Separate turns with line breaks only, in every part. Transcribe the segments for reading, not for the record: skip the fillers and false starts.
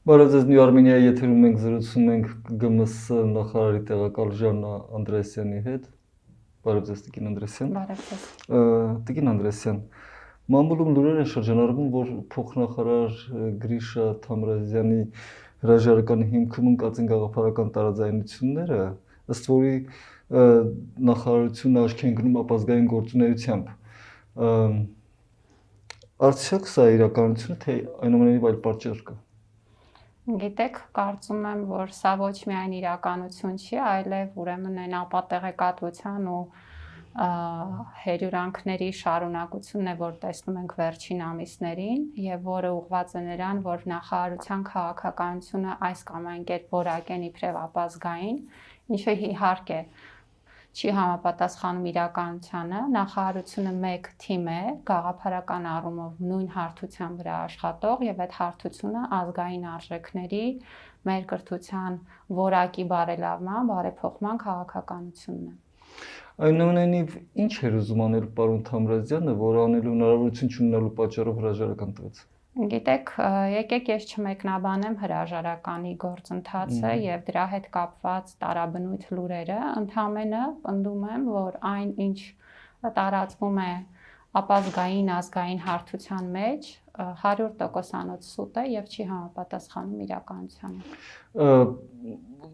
Բարև ձեզ, Նյու Արմենիայի եթերում մենք զրուցում ենք ԳՄՍ նախարարի տեղակալ Ժաննա Անդրեասյանի հետ։ Բարև ձեզ, Տիկին Անդրեասյան։
Բարև ձեզ։
Տիկին Անդրեասյան, մամուլում լուրեր են շրջանառվում, որ փոխնախարար Գրիշա Թամրազյանի հրաժարականի հիմքում ընկած են գաղափարական տարաձայնությունները, ըստ որի նախարարությունը աչքի են գնում ապազգային գործունեությամբ։ Արդյոք սա իրականությունը, թե այնուամենայնիվ այլ պատճառ կա։
Գիտեք, կարծում եմ, որ սա ոչ միայն իրականություն չի, այլև ուրեմն այն ապատեղեկատվության ու հերյուրանքների շարունակությունն է, որ տեսնում ենք վերջին ամիսներին եւ որը ուղղված է նրան, որ նախարարության քաղաքականությունը այս կամ այն կերպ որակեն իբրև ապազգային, ինչը իհարկե չի համապատասխանում իրականությանը, նախարարությունը մեկ թիմ է, գաղափարական առումով նույն հարթության վրա աշխատող եւ այդ հարթությունը ազգային արժեքների, մեր կրթության որակի բարելավման, բարեփոխման քաղաքականությունն է։
Այնուամենայնիվ, ինչ էր ուզում անել պարոն Թամրազյանը, որ անելու հնարավորություն չունենալու պատճառով հրաժարական տվեց։
Գիտեք, եկեք ես չմեկնաբանեմ հրաժարականի գործընթացը եւ դրա հետ կապված տարաբնույթ լուրերը, ընդհանրապես պնդում եմ, որ այն ինչ տարածվում է ապազգային ազգային հարթության մեջ 100%-անոց սուտ է եւ չի համապատասխանում իրականությանը։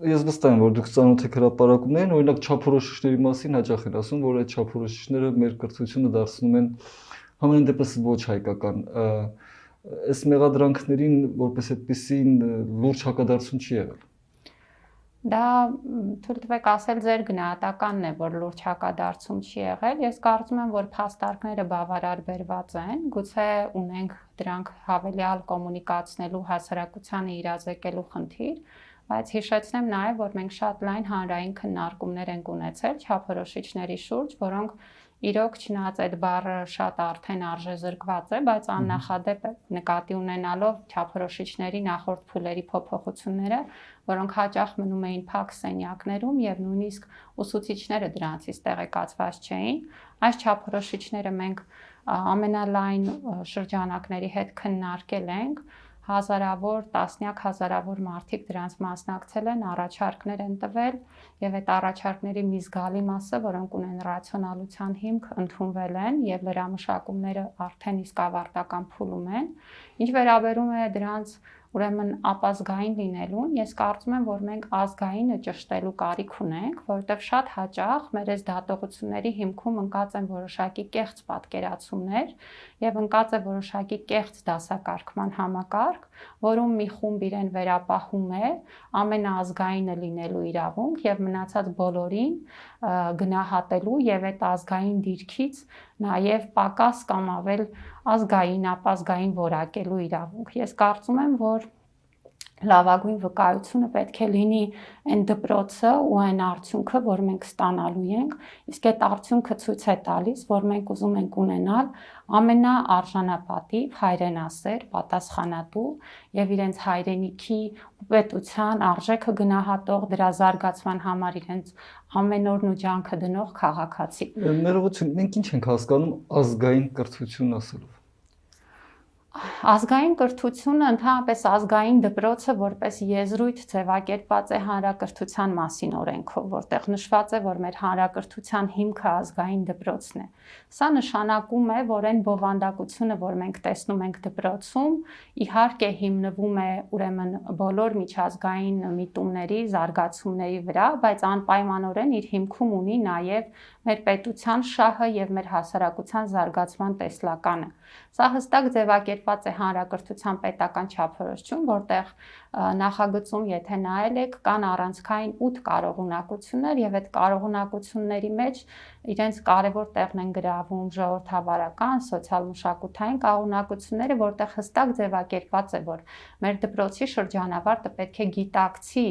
Ես վստահ եմ, որ դուք ծանոթ եք հրապարակումներին, օրինակ չափորոշիչների մասին հաճախ են ասում, որ այդ չափորոշիչները մեր կրթությունը դարձնում են համենայն դեպս ոչ հայկական։ Այս մեղադրանքներին որպես այդպեսին լուրջ հակադարձում չի եղել։
Դա թույլ տվեք ասել ձեր գնահատականն է, որ լուրջ հակադարձում չի եղել։ Ես կարծում եմ, որ փաստարկները բավարար բերված են, գուցե ունենք դրանք հավելյալ կոմունիկացնելու հասարակությանը իրազեկելու խնդիր, բայց հիշեցնեմ նաև, որ մենք շատ լայն հանրային քննարկումներ ենք ունեցել չափորոշիչների շուրջ, որոնք իրոք չնայած այդ բառը շատ արդեն արժեզրկված է, բայց աննախադեպ է նկատի ունենալով չափորոշիչների նախորդ փուլերի փոփոխությունները, որոնք հաճախ մնում էին փակ սենյակներում եւ նույնիսկ ուսուցիչները դրանցից տեղեկացված չէին։ Այս չափորոշիչները մենք ամենալայն շրջանակների հետ քննարկել ենք, հազարավոր, տասնյակ հազարավոր մարդիկ դրանց մասնակցել են, առաջարկներ են տվել եւ այդ առաջարկների մի զգալի մասը, որոնք ունեն ռացիոնալության հիմք, ընդունվել են եւ լրամշակումները արդեն իսկ ավարտական փուլում են։ Ինչ վերաբերում է դրանց ուրեմն ապազգային լինելուն, ես կարծում եմ, որ մենք ազգայինը ճշտելու կարիք ունենք, որովհետև շատ հաճախ մեր այս դատողությունների հիմքում ընկած են որոշակի կեղծ պատկերացումներ եւ ընկած է որոշակի կեղծ դասակարգման համակարգ, որում մի խումբ իրեն վերապահում է ամենաազգայինը լինելու իրավունք եւ մնացած բոլորին գնահատելու եւ այդ ազգային դիրքից նաեւ պակաս կամ ավել ազգային, ապազգային որակելու իրավունք։ Ես կարծում եմ, որ լավագույն վկայությունը պետք է լինի այն դպրոցը ու այն արդյունքը, որ մենք ստանալու ենք, իսկ այդ արդյունքը ցույց է տալիս, որ մենք ուզում ենք ունենալ ամենաարժանապատիվ, հայրենասեր, պատասխանատու եւ իրենց հայրենիքի ու պետության արժեքը գնահատող, դրա զարգացման համար իրենց ամեն օրն ու ջանքը դնող քաղաքացի։
Ներողություն, մենք ինչ ենք հասկանում ազգային կրթություն ասելով։
Ազգային կրթությունը ընդհանրապես ազգային դպրոցը որպես եզրույթ ձևակերպված է հանրակրթության մասին օրենքով, որտեղ նշված է, որ մեր հանրակրթության հիմքը ազգային դպրոցն է։ Սա նշանակում է, որ այն բովանդակությունը, որ մենք տեսնում ենք դպրոցում, իհարկե հիմնվում է ուրեմն բոլոր միջազգային միտումների, զարգացումների վրա, բայց անպայմանորեն իր հիմքում ունի նաև մեր պետության շահը եւ մեր հասարակության զարգացման տեսլականը։ Սա հստակ ձևակերպված է հանրակրթության պետական չափորոշիչում, որտեղ նախագծում, եթե նայել եք, կան առանցքային 8 կարողունակություններ եւ այդ կարողունակությունների մեջ իրենց կարևոր տեղն են գրավում ժողովրդավարական, սոցիալ-մշակութային կարողունակությունները, որտեղ հստակ ձևակերպված է, որ մեր դպրոցի շրջանավարտը պետք է գիտակցի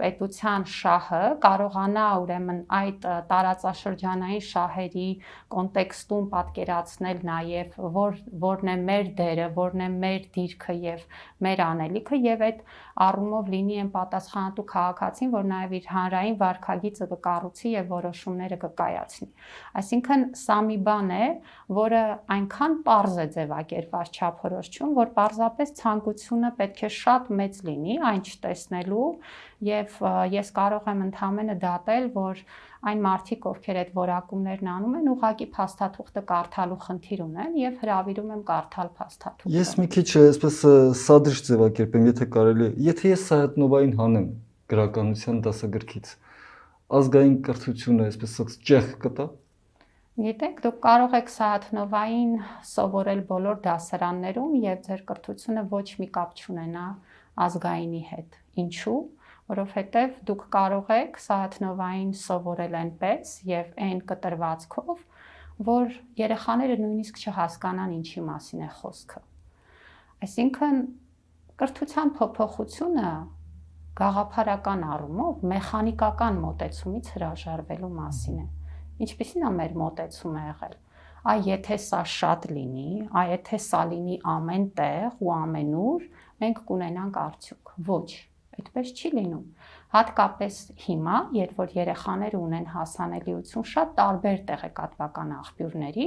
պետության շահը, կարողանա ուրեմն այդ տարածաշրջանային շահերի կոնտեքստում պատկերացնել նաև որն է մեր դերը, որն է մեր դիրքը եւ մեր անելիքը եւ այդ առումով լինի այն պատասխանատու քաղաքացին, որ նաև իր հանրային վարքագիծը կկառուցի եւ որոշումները կկայացնի։ Այսինքն սա մի բան է, որը այնքան պարզ է ձևակերպված չափորոշություն, որ պարզապես ցանկությունը պետք է շատ մեծ լինի այն չտեսնելու եւ ես կարող եմ ընդհանրապես դատել, որ այն մարդիկ, ովքեր այդ որակումներն անում են, ուղղակի փաստաթուղթը կարդալու խնդիր ունեն եւ հրավիրում եմ կարդալ փաստաթուղթը։
Ես մի քիչ այսպես սադրիչ ձևակերպեմ, եթե կարելի է։ Եթե ես Սայաթնովային հանեմ գրականության դասագրքից, ազգային կրթությունը այսպես ճեղք կտա։
Գիտեք, դուք կարող եք Սայաթնովային սովորել բոլոր դասարաններում եւ ձեր կրթությունը ոչ մի կապ չունենա ազգայինի հետ։ Ինչու՞։ Որովհետև դուք կարող եք Սայաթնովային սովորել այնպես եւ այն կտրվածքով, որ երեխաները նույնիսկ չհասկանան ինչի մասին է խոսքը։ Այսինքն կրթության փոփոխությունը գաղափարական առումով մեխանիկական մոտեցումից հրաժարվելու մասին է։ Ինչպիսին է մեր մոտեցումը եղել։ Այ եթե սա շատ լինի, այ եթե սա լինի ամեն տեղ ու ամենուր, մենք կունենանք արդյունք։ Ոչ, այդպես չի լինում։ Հատկապես հիմա, երբ որ երեխաները ունեն հասանելիություն շատ տարբեր տեղեկատվական աղբյուրների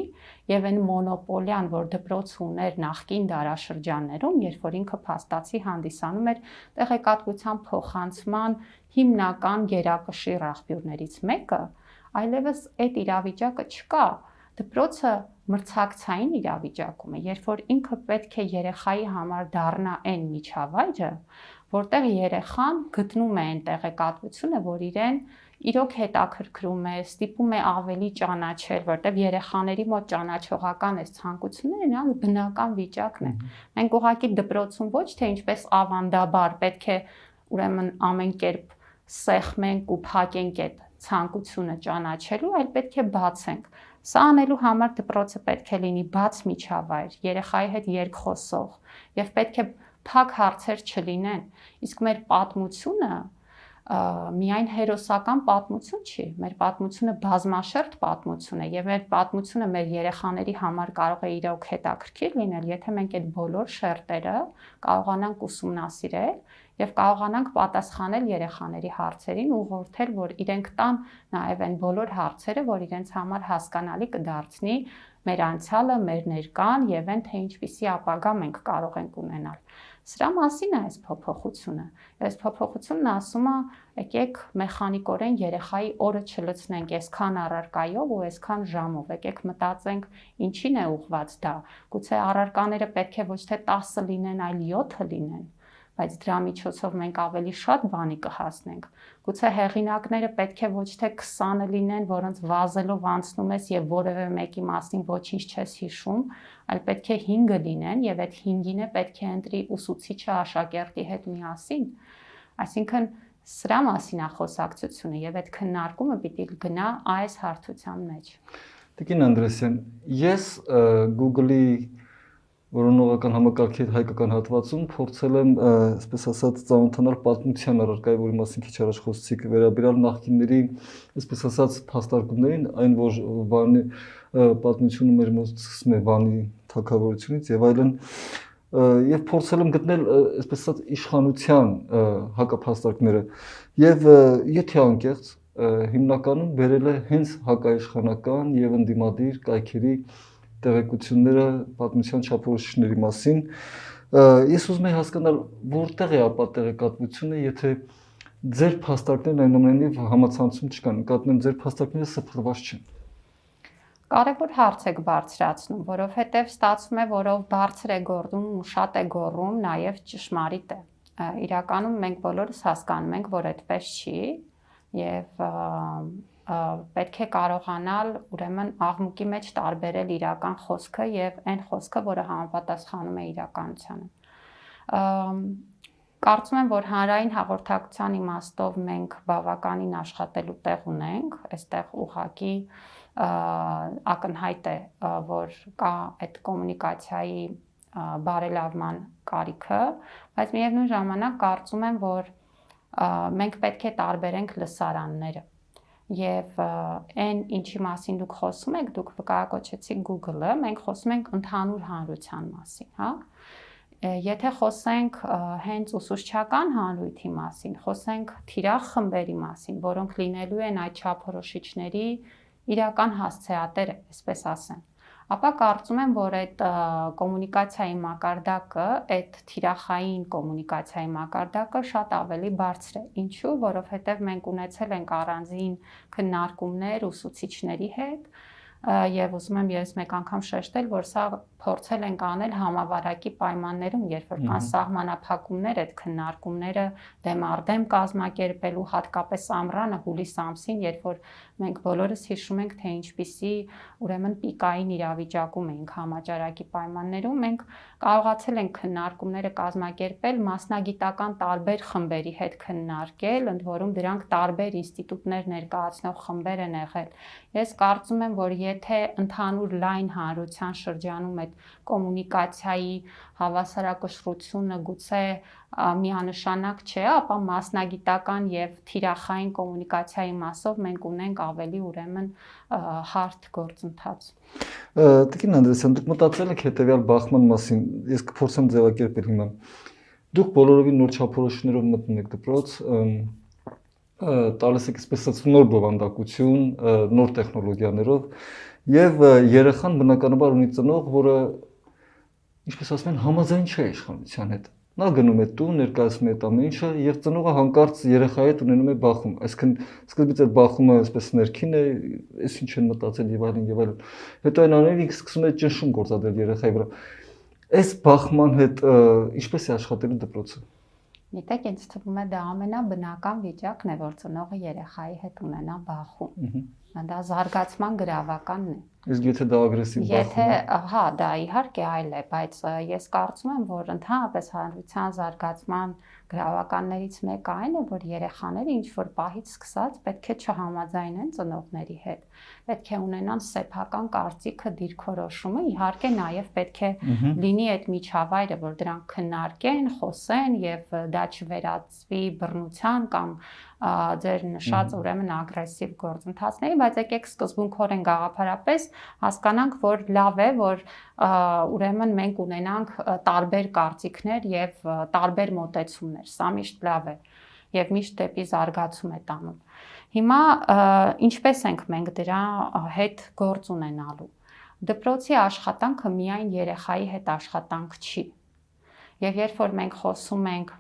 եւ այն մոնոպոլիան, որ դպրոցը ուներ նախկին դարաշրջաններում, երբ որ ինքը փաստացի հանդիսանում էր տեղեկատվության փոխանցման հիմնական գերակշիռ աղբյուրներից մեկը, այլևս այդ իրավիճակը չկա։ Դպրոցը մրցակցային իրավիճակում է, երբ որ ինքը պետք է երեխայի համար դառնա այն միջավայրը, որտեղ երեխան գտնում է այն տեղեկատվությունը, որ իրեն իրոք հետաքրքրում է, ստիպում է ավելի ճանաչել, որտեղ երեխաների մոտ ճանաչողական այս ցանկությունները նրանց բնական վիճակն է։ Մենք ուղղակի դպրոցում ոչ թե ինչպես ավանդաբար պետք է ուրեմն ամեն կերպ սեղմենք ու փակենք այդ ցանկությունը ճանաչելու, այլ պետք է բացենք։ Սա անելու համար դպրոցը պետք է լինի բաց միջավայր, երեխայի հետ երկխոսող եւ պետք է փակ հարցեր չլինեն։ Իսկ մեր պատմությունը միայն հերոսական պատմություն չի, մեր պատմությունը բազմաշերտ պատմություն է եւ մեր պատմությունը մեր երեխաների համար կարող է իրոք հետաքրքիր լինել, եթե մենք այդ բոլոր շերտերը կարողանանք ուսումնասիրել եւ կարողանանք պատասխանել երեխաների հարցերին, ուղղորդել, որ իրենք տան նաեւ այն բոլոր հարցերը, որ իրենց համար հասկանալի կդարձնի մեր անցյալը, մեր ներկան եւ այն թե ինչպիսի ապագա մենք կարող ենք ունենալ։ Սրա մասին է այս փոփոխությունը։ Այս փոփոխությունն ասում է, եկեք մեխանիկորեն երեխայի օրը չլցնենք այսքան առարկայով ու այսքան ժամով, եկեք մտածենք ինչին է ուղղված դա։ Գուցե առարկաները պետք է ոչ թե 10 լինեն, այլ 7 լինեն, բայց դրա միջոցով մենք ավելի շատ բանի կհասնենք։ Գուցե հեղինակները պետք է ոչ թե 20 լինեն, որոնց վազելով անցնում ես եւ որևէ մեկի մասին ոչինչ չես հիշում, այլ պետք է 5 լինեն եւ այդ 5-ին է պետք է ընտրի ուսուցիչը աշակերտի հետ միասին։ Այսինքն սրա մասին է խոսակցությունը եւ այդ քննարկումը պիտի գնա այս հարթության մեջ։
Տիկին Անդրեսյան, ես Google-ի որոնողական համակարգի հետ հայկական հատվածում փորձել եմ, այսպես ասած, ծանոթանալ պատմության առարկայի, որի մասին քիչ առաջ խոսեցիք, վերաբերյալ նախկինների, այսպես ասած, փաստարկումներին, այն որ Վանի պատմությունը մեր մոտ սկսվում է Վանի թագավորությունից եւ այլն, եւ փորձել եմ գտնել, այսպես ասած, իշխանության հակափաստարկները եւ եթե անկեղծ հիմնականում վերել է հենց հակաիշխանական եւ ընդդիմադիր կայքերի տեղեկությունները պատմության չափորոշիչների մասին։ Ես ուզում եմ հասկանալ, որտեղ է ապա տեղեկատվությունը, եթե ձեր փաստարկներն այնուամենայնիվ համացանցում չկան, նկատում եմ ձեր փաստարկները սփռված չեն։
Կարևոր հարց եք բարձրացնում, որովհետև ստացվում է, որով բարձր է գոռում ու շատ է գոռում, նաև ճշմարիտ է։ Իրականում մենք բոլորս հասկանում ենք, որ այդպես չի եւ պետք է կարողանալ ուրեմն աղմուկի մեջ տարբերել իրական խոսքը եւ այն խոսքը, որը համապատասխանում է իրականությանը։ Կարծում եմ, որ հանրային հաղորդակցության իմաստով մենք բավականին աշխատելու տեղ ունենք, այստեղ ուղղակի ակնհայտ է, որ կա այդ կոմունիկացիայի բարելավման կարիքը, բայց միևնույն ժամանակ կարծում եմ, որ մենք պետք է տարբերենք լսարանները եւ այն ինչի մասին դուք խոսում եք, դուք վկայակոչեցիք Google-ը, մենք խոսում ենք ընդհանուր հանրության մասին, հա։ Եթե խոսենք հենց ուսուցչական հանրույթի մասին, խոսենք թիրախ խմբերի մասին, որոնք լինելու են այդ չափորոշիչների իրական հասցեատերը, այսպես ասեմ, ապա կարծում եմ, որ այդ կոմունիկացիայի մակարդակը, այդ թիրախային կոմունիկացիայի մակարդակը շատ ավելի բարձր է։ Ինչու՞, որովհետև մենք ունեցել ենք առանձին քննարկումներ ուսուցիչների հետ, եւ ուզում եմ ես մեկ անգամ շեշտել, որ սա փորձել ենք անել համավարակի պայմաններում, երբ որ կան սահմանափակումներ, այդ քննարկումները դեմ առ դեմ կազմակերպելու, հատկապես ամռանը հուլիս ամսին, երբ որ մենք բոլորս հիշում ենք, թե ինչպիսի ուրեմն պիկային իրավիճակում էինք համաճարակի պայմաններում, մենք կարողացել ենք քննարկումները կազմակերպել մասնագիտական տարբեր խմբերի հետ քննարկել, ընդ որում դրանք տարբեր ինստիտուտներ ներկայացնող խմբեր են եղել։ Ես կարծում եմ, որ եթե ընդհանուր լայն հանրության շրջանում այդ կոմունիկացիայի հավասարակշռությունը գուցե միանշանակ չէ, ապա մասնագիտական եւ թիրախային կոմունիկացիայի մասով մենք ունենք ավելի ուրեմն հարթ գործընթաց։
Տիկին Անդրեսյան, դուք մտածել եք հետեւյալ բախման մասին, ես կփորձեմ ձևակերպել հիմա։ Դուք բոլորովին նոր չափորոշիչներով մտնում եք դպրոց, տալիս եք այսպես նոր բովանդակություն, նոր տեխնոլոգիաներով եւ երեխան բնականաբար ունի ծնող, որը ինչպես ասում են, համաձայն չէ իշխանության հետ։ Նա գնում է տուն, ներկայացնում է այդ ամեն ինչը եւ ծնողը հանկարծ երեխայի հետ ունենում է բախում։ Այսինքն սկզբից այդ բախումը այսպես ներքին է, այս ինչ են մտածել եւ այլն եւ այլն։ Հետո այն անելիք ինքը սկսում է ճնշում գործադրել երեխայի վրա։ Այս բախման հետ ինչպես է աշխատելու դպրոցը։
Գիտեք, ինձ թվում է դա ամենաբնական վիճակն է, որ ծնողը երեխայի հետ ունենա բախում։ Դա զարգացման գրավականն է։
Իսկ եթե դա ագրեսիվ բախում է։
Հա, դա իհարկե այլ է, բայց ես կարծում եմ, որ ընդհանրապես հանրության զարգացման գրավականներից մեկը այն է, որ երեխաները ինչ որ պահից սկսած պետք է չհամաձայնեն ծնողների հետ։ Պետք է ունենան սեփական կարծիքը, դիրքորոշումը, իհարկե նաև պետք է լինի այդ միջավայրը, որ դրանք քննարկեն, խոսեն եւ դա չվերածվի բռնության կամ ձեր նշած ուրեմն ագրեսիվ գործընթացների, բայց եկեք սկզբունքորեն գաղափարապես հասկանանք, որ լավ է, որ ուրեմն մենք ունենանք տարբեր կարծիքներ եւ տարբեր մոտեցումներ, սա միշտ լավ է եւ միշտ դեպի զարգացում է տանում։ Հիմա ինչպես ենք մենք դրա հետ գործ ունենալու։ Դպրոցի աշխատանքը միայն երեխայի հետ աշխատանք չի։ Եվ երբ որ մենք խոսում ենք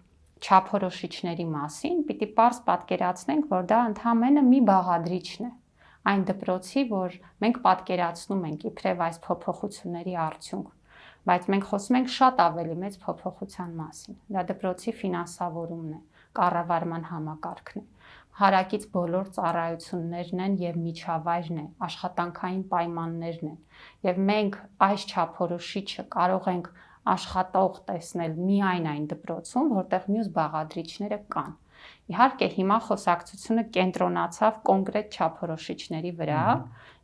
չափորոշիչների մասին, պիտի պարզ պատկերացնենք, որ դա ընդհանրապես մի բաղադրիչն է այն դպրոցի, որ մենք պատկերացնում ենք իբրև այս փոփոխությունների արդյունք, բայց մենք խոսում ենք շատ ավելի մեծ փոփոխության մասին։ Դա դպրոցի ֆինանսավորումն է, կառավարման համակարգն է, հարակից բոլոր ծառայություններն են եւ միջավայրն է, աշխատանքային պայմաններն են։ Եվ մենք այս չափորոշիչը կարող ենք աշխատող տեսնել միայն այն դպրոցում, որտեղ մյուս բաղադրիչները կան։ Իհարկե հիմա խոսակցությունը կենտրոնացավ կոնկրետ չափորոշիչների վրա,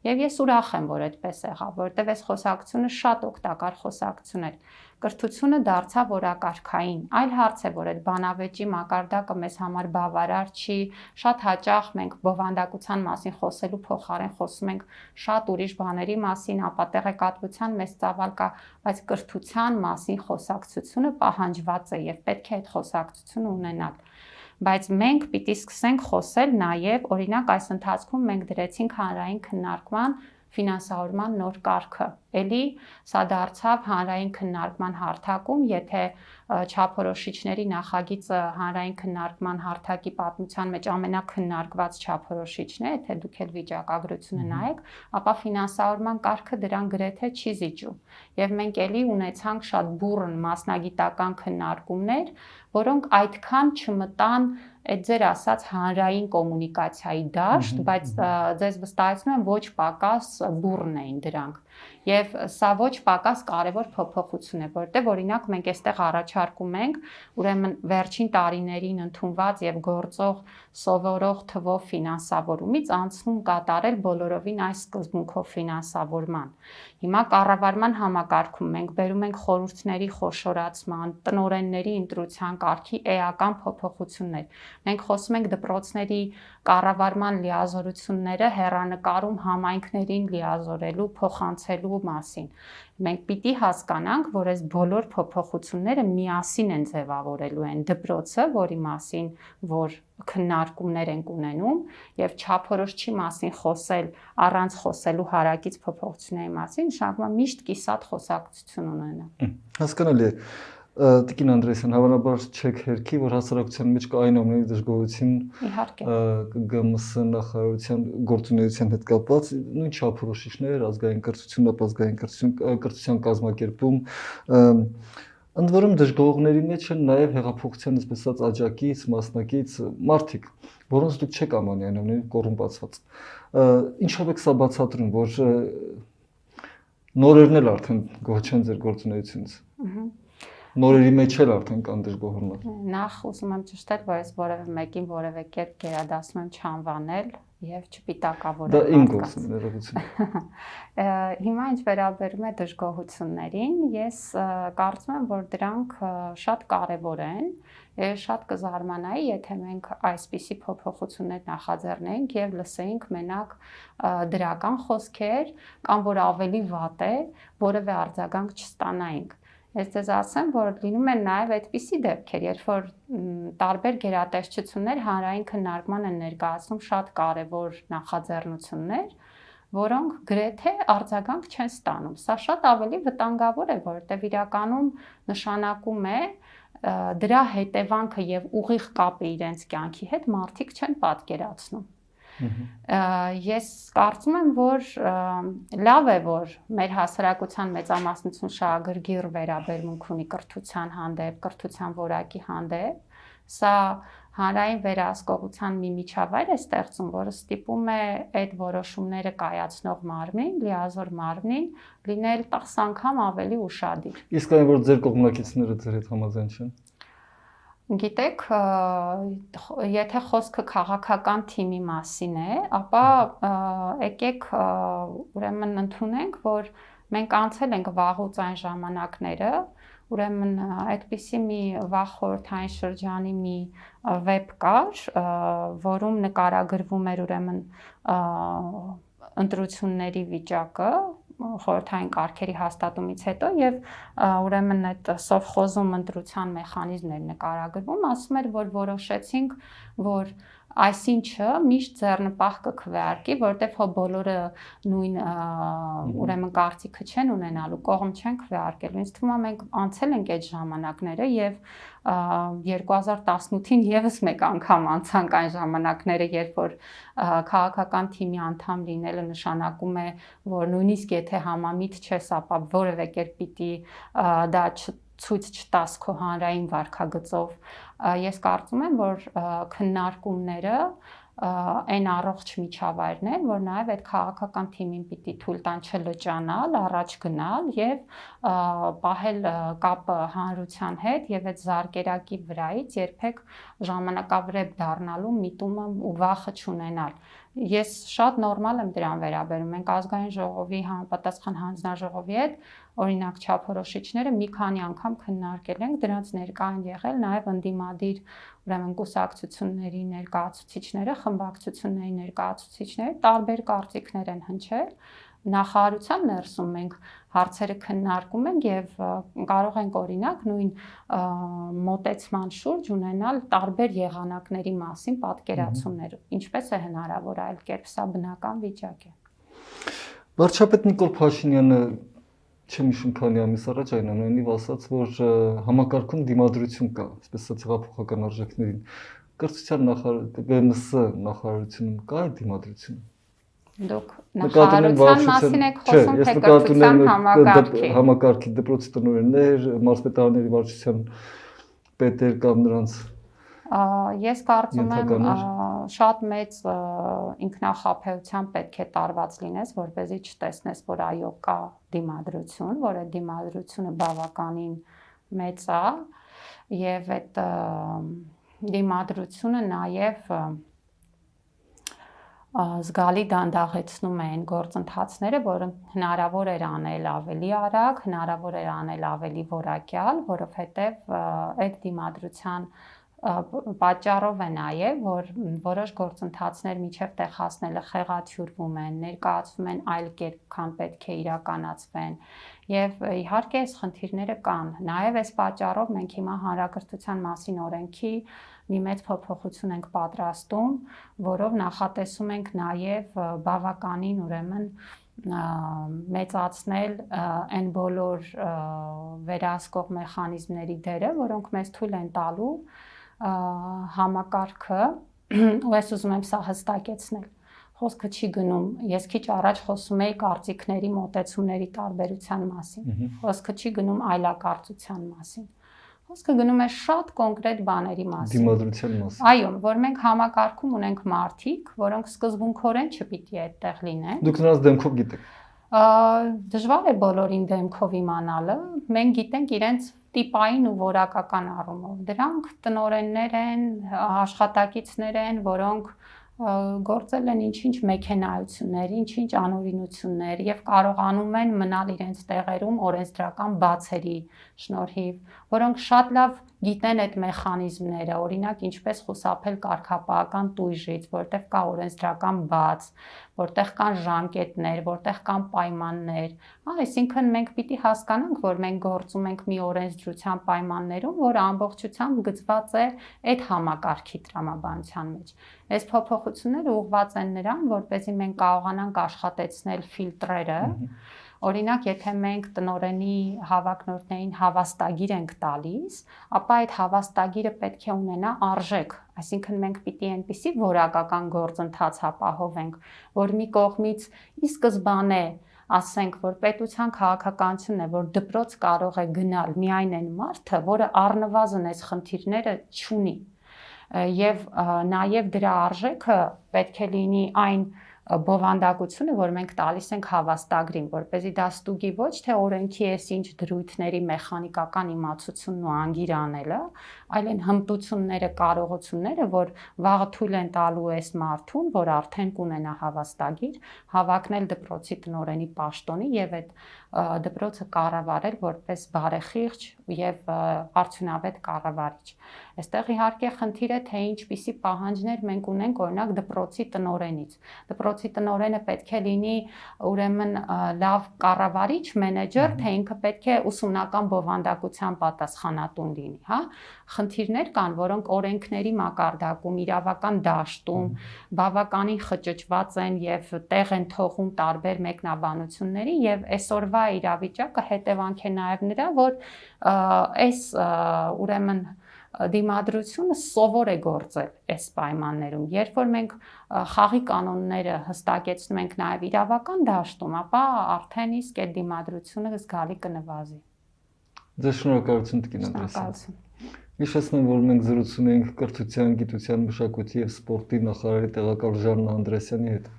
եւ ես ուրախ եմ, որ այդպես եղավ, որովհետեւ այս խոսակցությունը շատ օգտակար խոսակցություն էր։ Կրթությունը դարձավ օրակարգային։ Այլ հարց է, որ այդ բանավեճի մակարդակը մեզ համար բավարար չի, շատ հաճախ մենք բովանդակության մասին խոսելու փոխարեն խոսում ենք շատ ուրիշ բաների մասին, ապա տեղեկատվության մեծ ծավալ կա, բայց կրթության մասին խոսակցությունը պահանջված է եւ պետք է այդ խոսակցությունը ունենալ։ Բայց մենք պիտի սկսենք խոսել նաև, օրինակ այս ընթացքում մենք դրեցինք հանրային քննարկման ֆինանսավորման նոր կարգը։ Էլի սա դարձավ հանրային քննարկման հարթակում, եթե չափորոշիչների նախագիծը հանրային քննարկման հարթակի պատմության մեջ ամենակննարկված չափորոշիչն է, եթե դուք էլ վիճակագրությունը նայեք, ապա ֆինանսավորման կարգը դրան գրեթե չի զիջում։ Եվ մենք էլի ունեցանք շատ բուռն մասնագիտական քննարկումներ, որոնք այդքան չմտան այդ ձեր ասած հանրային կոմունիկացիայի դաշտ, բայց ձեզ վստահեցնում եմ ոչ պակաս բուռն էին դրանք։ Եվ սա ոչ պակաս կարևոր փոփոխություն է, որտեղ օրինակ մենք այստեղ առաջարկում ենք ուրեմն վերջին տարիներին ընդունված եւ գործող սովորող թվով ֆինանսավորումից անցում կատարել բոլորովին այս սկզբունքով ֆինանսավորման։ Հիմա կառավարման համակարգում մենք բերում ենք խորհուրդների խոշորացման, տնօրենների ընտրության կարգի էական փոփոխություններ։ Մենք խոսում ենք դպրոցների կառավարման լիազորությունները հեռանկարում համայնքներին լիազորելու, փոխանցելու մասին։ Մենք պիտի հասկանանք, որ այս բոլոր փոփոխությունները միասին են ձևավորելու են դպրոցը, որի մասին որ քննարկումներ ենք ունենում եւ չափորոշչի մասին խոսել առանց խոսելու հարակից փոփոխությունների մասին նշանակում է միշտ կիսատ խոսակցություն ունենա։
Հասկանալի է։ Տիկին Անդրեասյան, հավանաբար չեք հերքի, որ հասարակության մեջ կա այնուամենայնիվ դժգոհություն
Իհարկե։
ԳՄՍ նախարարության գործունեության հետ կապված, նույն չափորոշիչներ, ազգային կրթություն, ապազգային կրթության կազմակերպում, ընդ որում դժգոհողների մեջ են նաև հեղափոխության այսպես ասած աջակից, մասնակից մարդիկ, որոնց դուք չեք ամանի այնուամենայնիվ կոռումպացված։ Ինչով եք սա բացատրում, որ նորերն էլ արդեն գոհ չեն ձեր գործունեությունից։ Նորերի մեջ էլ արդեն կան դժգոհումներ։
Նախ ուզում եմ ճշտել, որ ես որևէ մեկին որևէ կերպ գերադասում եմ չանվանել եւ չպիտակավորել։
Դա իմ գործն է, ներողություն։
Հիմա ինչ վերաբերում է դժգոհություններին, ես կարծում եմ, որ դրանք շատ կարեւոր են եւ շատ կզարմանայի, եթե մենք այսպիսի փոփոխություններ նախաձեռնեինք եւ լսեինք մենակ դրական խոսքեր կամ որ ավելի վատ է, որևէ արձագանք չստանայինք։ Ես ձեզ ասեմ, որ լինում են նաև այդպիսի դեպքեր, երբ որ տարբեր գերատեսչություններ հանրային քննարկման են ներկայացնում շատ կարևոր նախաձեռնություններ, որոնք գրեթե արձագանք չեն ստանում։ Սա շատ ավելի վտանգավոր է, որովհետև իրականում նշանակում է դրա հետևանքը եւ ուղիղ կապը իրենց կյանքի հետ մարդիկ չեն պատկերացնում։ Ես կարծում եմ, որ լավ է, որ մեր հասարակության մեծամասնություն շահագրգիռ վերաբերմունք ունի կրթության հանդեպ, կրթության որակի հանդեպ։ Սա հանրային վերահսկողության մի միջավայր է ստեղծում, որը ստիպում է այդ որոշումները կայացնող մարմնին, լիազոր մարմնին լինել 10 անգամ ավելի ուշադիր։
Իսկ այն որ ձեր կողմնակիցները ձեր հետ համաձայն չեն։
Գիտեք, եթե խոսքը քաղաքական թիմի մասին է, ապա եկեք ուրեմն ընդունենք, որ մենք անցել ենք վաղուց այն ժամանակները, ուրեմն այդպիսի մի վաղ խորհրդային շրջանի մի վեբ կար, որում նկարագրվում էր ուրեմն ընտրությունների վիճակը խորհրդային կարգերի հաստատումից հետո եւ ուրեմն այդ սովխոզում ընտրության մեխանիզմներ նկարագրվում, ասում էր, որ որոշեցինք, որ այսինչը միշտ ձեռնպահ կքվեարկի, որտեվ հո բոլորը նույն ուրեմն կարծիքը չեն ունենալու, կողմ չեն քվեարկելու։ Ինձ թվում է մենք անցել ենք այդ ժամանակները եւ 2018-ին եւս մեկ անգամ անցանք այն ժամանակները, երբ որ քաղաքական թիմի անդամ լինելը նշանակում է, որ նույնիսկ եթե համամիտ չես, ապա որևէ կերպ պիտի դա ցույց չտաս քո հանրային վարքագծով։ Ես կարծում եմ, որ քննարկումները այն առողջ միջավայրն է, որ նաև այդ քաղաքական թիմին պիտի թույլ տան չլճանալ, առաջ գնալ եւ պահել կապը հանրության հետ եւ այդ զարկերակի վրայից երբեք ժամանակավրեպ դառնալու միտումը ու վախը չունենալ։ Ես շատ նորմալ եմ դրան վերաբերում։ Մենք ազգային ժողովի համապատասխան հանձնաժողովի հետ օրինակ չափորոշիչները մի քանի անգամ քննարկել ենք, դրանց ներկա են եղել նաև ընդդիմադիր ուրեմն կուսակցությունների ներկայացուցիչները, խմբակցությունների ներկայացուցիչները, տարբեր կարծիքներ են հնչել։ Նախարարության ներսում մենք հարցերը քննարկում ենք եւ կարող ենք օրինակ նույն մոտեցման շուրջ ունենալ տարբեր եղանակների մասին պատկերացումներ։ Ինչպես է հնարավոր այլ կերպ, սա բնական վիճակ է։
Վարչապետ Նիկոլ Փաշինյանը չեմ հիշում քանի ամիս առաջ այնուամենայնիվ ասաց, որ համակարգում դիմադրություն կա, այսպես ասած հեղափոխական արժեքներին։ Կրթության ԲՄՍ նախարարությունում կա այդ դիմադրությունը։
Դուք նախարարության մասին եք խոսում, թե կրթության համակարգի։
Համակարգի դպրոցի տնօրեններ, մարզպետարանների վարչության պետեր կամ նրանց։
Ես կարծում եմ շատ մեծ ինքնախապեյության պետք է տարված լինես, որպեսզի չտեսնես, որ այո կա դիմադրություն, որ այդ դիմադրությունը բավականին մեծ է եւ այդ դիմադրությունը նաեւ զգալի դանդաղեցնում է այն գործընթացները, որը հնարավոր էր անել ավելի արագ, հնարավոր էր անել ավելի որակյալ, որովհետև այդ դիմադրության պատճառով է նաև, որ որոշ գործընթացներ միջև տեղ հասնելը խեղաթյուրվում են, ներկայացվում են այլ կերպ, քան պետք է իրականացվեն, եւ իհարկե այս խնդիրները կան։ Նաև այս պատճառով մենք հիմա հանրակրթության մասին օրենքի մի մեծ փոփոխություն ենք պատրաստում, որով նախատեսում ենք նաև բավականին ուրեմն մեծացնել այն բոլոր վերահսկող մեխանիզմների դերը, որոնք մեզ թույլ են տալու համակարգը, ու ես ուզում եմ սա հստակեցնել։ Խոսքը չի գնում, ես քիչ առաջ խոսում էի կարծիքների, մոտեցումների տարբերության մասին։ Խոսքը չի գնում այլակարծության մասին։ Խոսքը գնում է շատ կոնկրետ բաների մասին։
Դիմադրության մասին։
Այո, որ մենք համակարգում ունենք մարդիկ, որոնք սկզբունքորեն չպիտի այդտեղ լինեն։
Դուք նրանց դեմքով գիտեք։
Դժվար է բոլորին դեմքով իմանալը, մենք գիտենք իրենց տիպային ու որակական առումով։ Դրանք տնօրեններ են, աշխատակիցներ են, որոնք գործել են ինչ-ինչ մեքենայություններ, ինչ-ինչ անօրինություններ եւ կարողանում են մնալ իրենց տեղերում օրենսդրական բացերի շնորհիվ, որոնք շատ լավ գիտեն այդ մեխանիզմները, օրինակ ինչպես խուսափել կարգապահական տույժից, որտեղ կա օրենսդրական բաց, որտեղ կան ժամկետներ, որտեղ կան պայմաններ, այսինքն մենք պիտի հասկանանք, որ մենք գործում ենք մի օրենսդրության պայմաններում, որը ամբողջությամբ գծված է այդ համակարգի տրամաբանության մեջ։ Այս փոփոխությունները ուղղված են նրան, որպեսզի մենք կարողանանք աշխատեցնել ֆիլտրերը։ Օրինակ, եթե մենք տնօրենի հավակնորդներին հավաստագիր ենք տալիս, ապա այդ հավաստագիրը պետք է ունենա արժեք, այսինքն մենք պիտի այնպիսի որակական գործընթաց ապահովենք, որ մի կողմից ի սկզբանե ասենք, որ պետության քաղաքականությունն է, որ դպրոց կարող է գնալ միայն այն մարդը, որը առնվազն այս խնդիրները չունի, եւ նաեւ դրա արժեքը պետք է լինի այն բովանդակությունը, որ մենք տալիս ենք հավաստագրին, որպեսզի դա ստուգի ոչ թե օրենքի ինչ դրույթների մեխանիկական իմացությունն ու անգիր անելը, այլ այն հմտությունները, կարողությունները, որ վաղը թույլ են տալու այս մարդուն, որ արդեն կունենա հավաստագիր, հավակնել դպրոցի տնօրենի պաշտոնի եւ այդ դպրոցը կառավարել որպես բարեխիղճ եւ արդյունավետ կառավարիչ։ Այստեղ իհարկե խնդիր է, թե ինչպիսի պահանջներ մենք ունենք օրինակ դպրոցի տնօրենից։ Դպրոցի տնօրենը պետք է լինի ուրեմն լավ կառավարիչ, մենեջեր, թե ինքը պետք է ուսումնական բովանդակության պատասխանատուն լինի, հա։ Խնդիրներ կան, որոնք օրենքների մակարդակում, իրավական դաշտում բավականին խճճված են եւ տեղ են թողում տարբեր մեկնաբանությունների եւ այսօրվա իրավիճակը հետևանք է նաեւ նրա, որ այս ուրեմն դիմադրությունը սովոր է գործել այս պայմաններում։ Երբ որ մենք խաղի կանոնները հստակեցնում ենք նաև իրավական դաշտում, ապա արդեն իսկ այդ դիմադրությունը զգալի կնվազի։
Ձեզ շնորհակալություն Տիկին Անդրեասյան։
Շնորհակալություն։
Հիշեցնեմ, որ մենք զրուցում էինք կրթության, գիտության, մշակույթի եւ սպորտի նախարարի տեղակալ Ժաննա Անդրեասյանի հետ։